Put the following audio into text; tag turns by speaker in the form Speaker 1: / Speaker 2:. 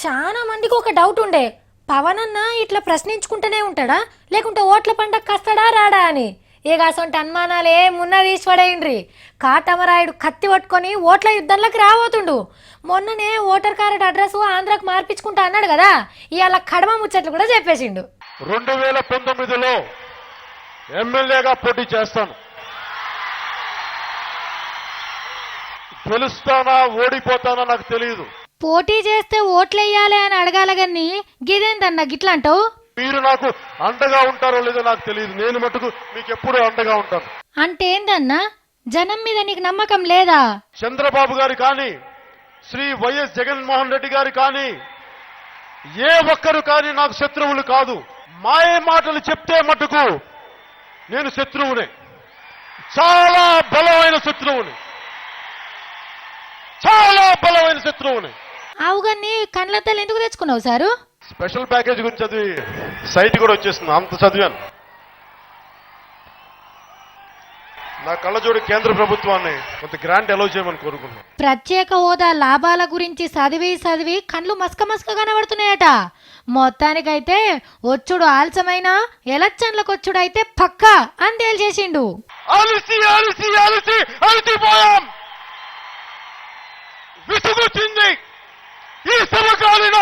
Speaker 1: చాలా మందికి ఒక డౌట్ ఉండే, పవన్ అన్న ఇట్లా ప్రశ్నించుకుంటూనే ఉంటాడా లేకుంటే ఓట్ల పండగ కస్తాడా రాడా అని. ఇక అసొంటి అనుమానాలే మున్న తీసిపడేయండ్రి. కాటమరాయుడు కత్తి పట్టుకొని ఓట్ల యుద్ధంలోకి రాబోతుండు. మొన్ననే ఓటర్ కార్డు అడ్రస్ ఆంధ్రాకు మార్పించుకుంటా అన్నాడు కదా, ఇవాళ కడమ ముచ్చట్లు కూడా చెప్పేసిండు.
Speaker 2: 2019లో ఎమ్మెల్యేగా పోటీ చేస్తాను. గెలుస్తానా ఓడిపోతానా నాకు తెలియదు.
Speaker 1: పోటీ చేస్తే ఓట్లెయ్యాలి అని అడగాల గాని గిదేందన్న గిట్లంటావు?
Speaker 2: మీరు నాకు అండగా ఉంటారో లేదో నాకు తెలియదు. నేను మటుకు మీకు ఎప్పుడూ అండగా ఉంటాను.
Speaker 1: అంటే ఏందన్నా, జనం మీద నీకు నమ్మకం లేదా?
Speaker 2: చంద్రబాబు గారు కానీ, శ్రీ వైఎస్ జగన్మోహన్ రెడ్డి గారు కానీ, ఏ ఒక్కరు కానీ నాకు శత్రువులు కాదు. మాయ మాటలు చెప్తే మటుకు నేను శత్రువునే, చాలా బలమైన శత్రువుని, చాలా బలమైన శత్రువుని.
Speaker 1: అవుగాన్ని కండ్లతలు ఎందుకు తెచ్చుకున్నావు సారు?
Speaker 2: స్పెషల్ ప్యాకేజ్ గురించి చదివి సైట్ కూడా వచ్చేస్తుంది, అంత చదివాను. నా కళ్ళజోడి కేంద్ర ప్రభుత్వాన్ని కొంత గ్రాంట్ అలౌ చేయమని కోరుకున్నాను.
Speaker 1: ప్రత్యేక హోదా లాభాల గురించి చదివి కళ్ళు మస్క కనబడుతున్నాయట. మొత్తానికైతే వచ్చుడు ఆలస్యమైన ఎలక్షన్లకు వచ్చుడు అయితే పక్కా అని తేల్చేసిండు.
Speaker 2: విసుగొచ్చింది. ఈ సమకాలీన